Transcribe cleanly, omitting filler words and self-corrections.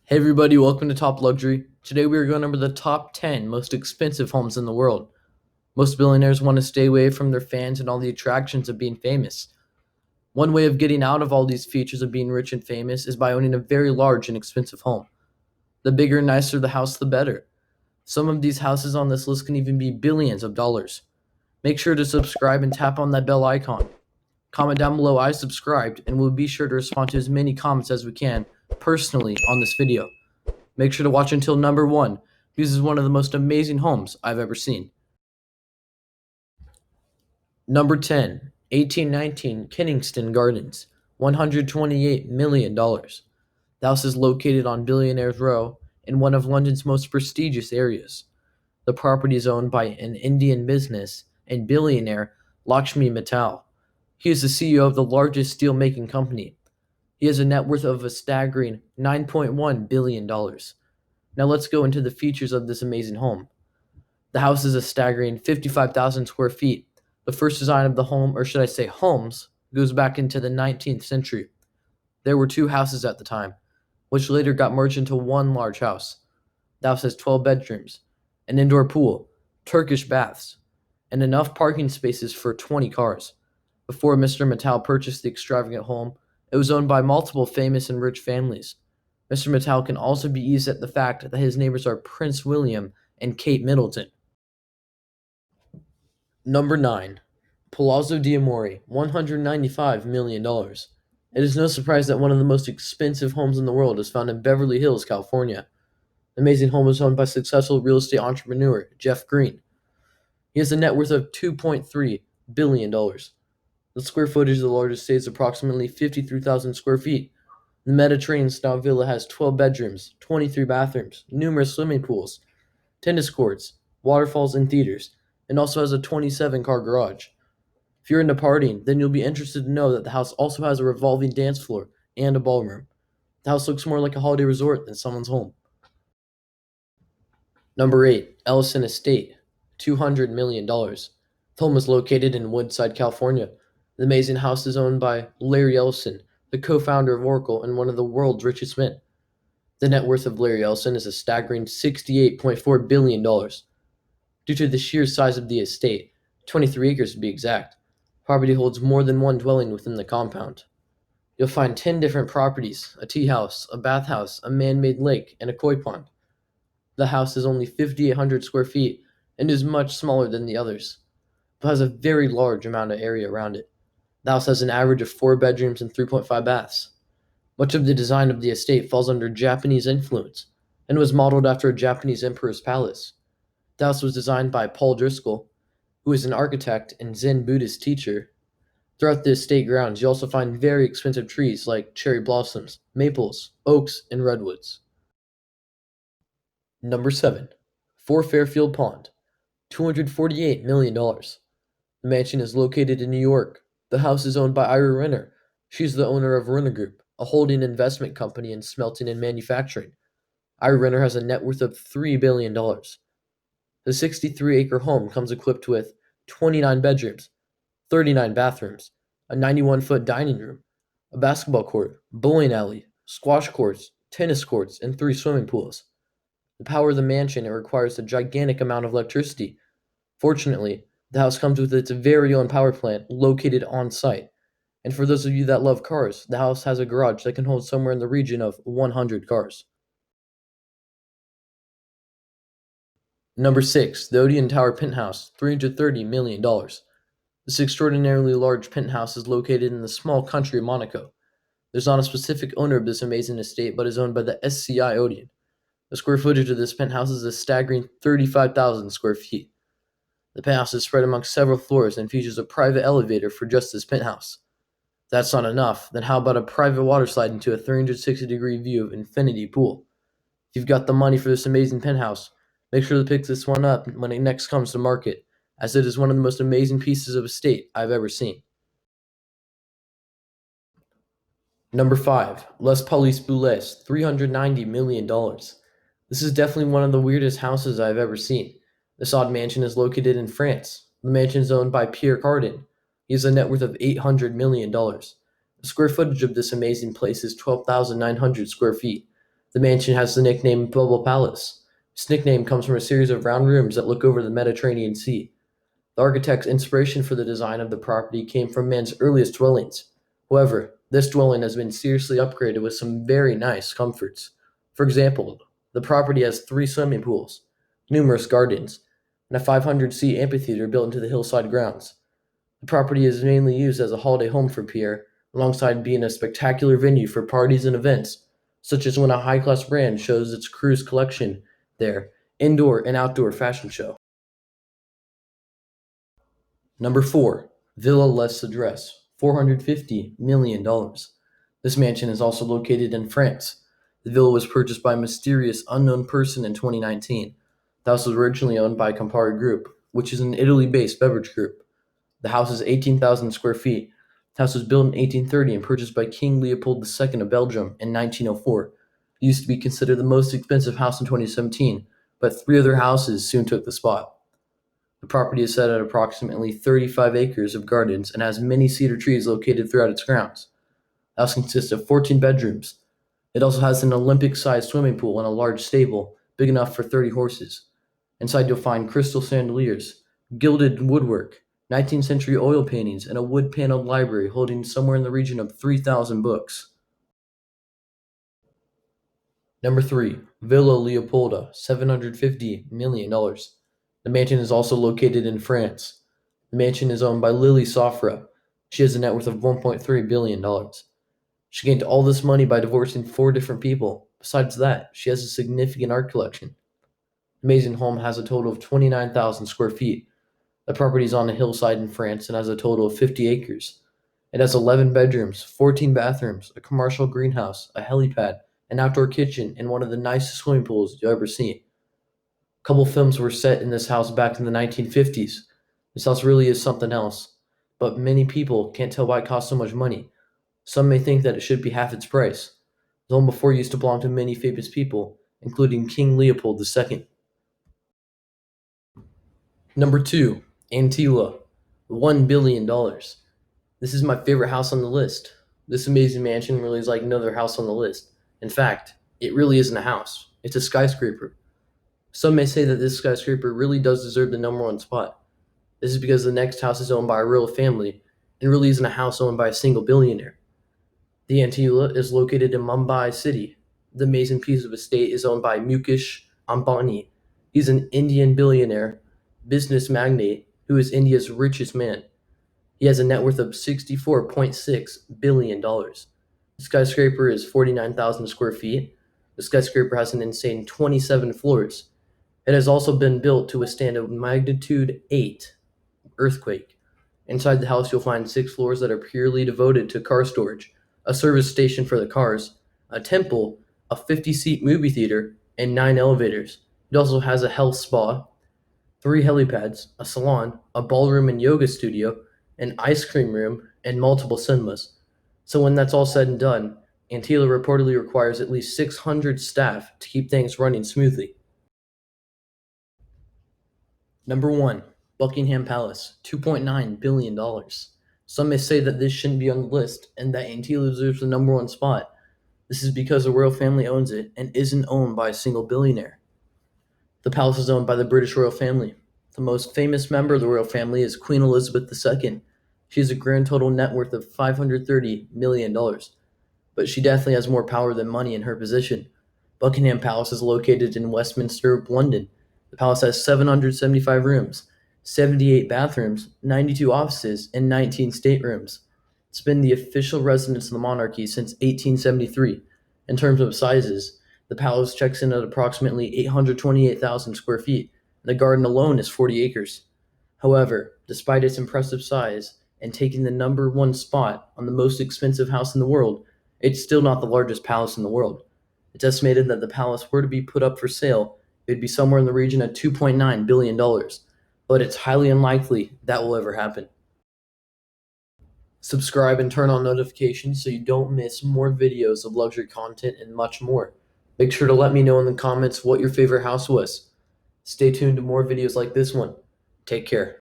Hey everybody, welcome to Top Luxury. Today we are going over the top 10 most expensive homes in the world. Most billionaires want to stay away from their fans and all the attractions of being famous. One way of getting out of all these features of being rich and famous is by owning a very large and expensive home. The bigger and nicer the house, the better. Some of these houses on this list can even be billions of dollars. Make sure to subscribe and tap on that bell icon. Comment down below I subscribed, and we'll be sure to respond to as many comments as we can personally on this video. Make sure to watch until number 1, because this is one of the most amazing homes I've ever seen. Number 10, 1819 Kensington Gardens, $128 million. The house is located on Billionaire's Row in one of London's most prestigious areas. The property is owned by an Indian business and billionaire Lakshmi Mittal. He is the CEO of the largest steel-making company. He has a net worth of a staggering $9.1 billion. Now let's go into the features of this amazing home. The house is a staggering 55,000 square feet. The first design of the home, or should I say homes, goes back into the 19th century. There were two houses at the time, which later got merged into one large house. The house has 12 bedrooms, an indoor pool, Turkish baths, and enough parking spaces for 20 cars. Before Mr. Mittal purchased the extravagant home, it was owned by multiple famous and rich families. Mr. Mittal can also be eased at the fact that his neighbors are Prince William and Kate Middleton. Number 9. Palazzo d'Amore, $195 million. It is no surprise that one of the most expensive homes in the world is found in Beverly Hills, California. The amazing home is owned by successful real estate entrepreneur Jeff Green. He has a net worth of $2.3 billion. The square footage of the largest estate is approximately 53,000 square feet. The Mediterranean-style villa has 12 bedrooms, 23 bathrooms, numerous swimming pools, tennis courts, waterfalls, and theaters, and also has a 27-car garage. If you're into partying, then you'll be interested to know that the house also has a revolving dance floor and a ballroom. The house looks more like a holiday resort than someone's home. Number 8, Ellison Estate, $200 million. The home is located in Woodside, California. The amazing house is owned by Larry Ellison, the co-founder of Oracle and one of the world's richest men. The net worth of Larry Ellison is a staggering $68.4 billion. Due to the sheer size of the estate, 23 acres to be exact, property holds more than one dwelling within the compound. You'll find 10 different properties, a tea house, a bathhouse, a man-made lake, and a koi pond. The house is only 5,800 square feet and is much smaller than the others, but has a very large amount of area around it. The house has an average of 4 bedrooms and 3.5 baths. Much of the design of the estate falls under Japanese influence and was modeled after a Japanese emperor's palace. The house was designed by Paul Driscoll, who is an architect and Zen Buddhist teacher. Throughout the estate grounds, you also find very expensive trees like cherry blossoms, maples, oaks, and redwoods. Number 7. 4 Fairfield Pond, $248 million. The mansion is located in New York. The house is owned by Ira Renner. She's the owner of Renner Group, a holding investment company in smelting and manufacturing. Ira Renner has a net worth of $3 billion. The 63-acre home comes equipped with 29 bedrooms, 39 bathrooms, a 91-foot dining room, a basketball court, bowling alley, squash courts, tennis courts, and 3 swimming pools. To power the mansion, it requires a gigantic amount of electricity. Fortunately, the house comes with its very own power plant located on site. And for those of you that love cars, the house has a garage that can hold somewhere in the region of 100 cars. Number 6, the Odeon Tower Penthouse, $330 million. This extraordinarily large penthouse is located in the small country of Monaco. There's not a specific owner of this amazing estate, but is owned by the SCI Odeon. The square footage of this penthouse is a staggering 35,000 square feet. The penthouse is spread among several floors and features a private elevator for just this penthouse. If that's not enough, then how about a private water slide into a 360-degree view of infinity pool? If you've got the money for this amazing penthouse, make sure to pick this one up when it next comes to market, as it is one of the most amazing pieces of estate I've ever seen. Number 5, Les Palais Boulez, $390 million. This is definitely one of the weirdest houses I've ever seen. This odd mansion is located in France. The mansion is owned by Pierre Cardin. He has a net worth of $800 million. The square footage of this amazing place is 12,900 square feet. The mansion has the nickname Bubble Palace. This nickname comes from a series of round rooms that look over the Mediterranean Sea. The architect's inspiration for the design of the property came from man's earliest dwellings. However, this dwelling has been seriously upgraded with some very nice comforts. For example, the property has 3 swimming pools, numerous gardens, and a 500-seat amphitheater built into the hillside grounds. The property is mainly used as a holiday home for Pierre, alongside being a spectacular venue for parties and events, such as when a high-class brand shows its cruise collection there, indoor and outdoor fashion show. Number 4, Villa Les Cedres, $450 million. This mansion is also located in France. The villa was purchased by a mysterious unknown person in 2019. The house was originally owned by Campari Group, which is an Italy-based beverage group. The house is 18,000 square feet. The house was built in 1830 and purchased by King Leopold II of Belgium in 1904. It used to be considered the most expensive house in 2017, but 3 other houses soon took the spot. The property is set at approximately 35 acres of gardens and has many cedar trees located throughout its grounds. The house consists of 14 bedrooms. It also has an Olympic-sized swimming pool and a large stable, big enough for 30 horses. Inside you'll find crystal chandeliers, gilded woodwork, 19th century oil paintings, and a wood-paneled library holding somewhere in the region of 3,000 books. Number 3, Villa Leopolda, $750 million. The mansion is also located in France. The mansion is owned by Lily Sofra. She has a net worth of $1.3 billion. She gained all this money by divorcing 4 different people. Besides that, she has a significant art collection. The amazing home has a total of 29,000 square feet. The property is on a hillside in France and has a total of 50 acres. It has 11 bedrooms, 14 bathrooms, a commercial greenhouse, a helipad, an outdoor kitchen, and one of the nicest swimming pools you'll ever see. A couple films were set in this house back in the 1950s. This house really is something else, but many people can't tell why it costs so much money. Some may think that it should be half its price. The home before used to belong to many famous people, including King Leopold II. Number 2, Antilla, $1 billion. This is my favorite house on the list. This amazing mansion really is like no other house on the list. In fact, it really isn't a house. It's a skyscraper. Some may say that this skyscraper really does deserve the number 1 spot. This is because the next house is owned by a royal family and really isn't a house owned by a single billionaire. The Antilla is located in Mumbai City. The amazing piece of estate is owned by Mukesh Ambani. He's an Indian billionaire, business magnate who is India's richest man. He has a net worth of $64.6 billion. The skyscraper is 49,000 square feet. The skyscraper has an insane 27 floors. It has also been built to withstand a magnitude 8 earthquake. Inside the house, you'll find 6 floors that are purely devoted to car storage, a service station for the cars, a temple, a 50-seat movie theater, and 9 elevators. It also has a health spa, 3 helipads, a salon, a ballroom and yoga studio, an ice cream room, and multiple cinemas. So when that's all said and done, Antilla reportedly requires at least 600 staff to keep things running smoothly. Number 1, Buckingham Palace, $2.9 billion. Some may say that this shouldn't be on the list and that Antilla deserves the number 1 spot. This is because the royal family owns it and isn't owned by a single billionaire. The palace is owned by the British royal family. The most famous member of the royal family is Queen Elizabeth II. She has a grand total net worth of $530 million, but she definitely has more power than money in her position. Buckingham Palace is located in Westminster, London. The palace has 775 rooms, 78 bathrooms, 92 offices, and 19 staterooms. It's been the official residence of the monarchy since 1873. In terms of sizes, the palace checks in at approximately 828,000 square feet, and the garden alone is 40 acres. However, despite its impressive size and taking the number 1 spot on the most expensive house in the world, it's still not the largest palace in the world. It's estimated that the palace were to be put up for sale, it would be somewhere in the region of $2.9 billion, but it's highly unlikely that will ever happen. Subscribe and turn on notifications so you don't miss more videos of luxury content and much more. Make sure to let me know in the comments what your favorite house was. Stay tuned to more videos like this one. Take care.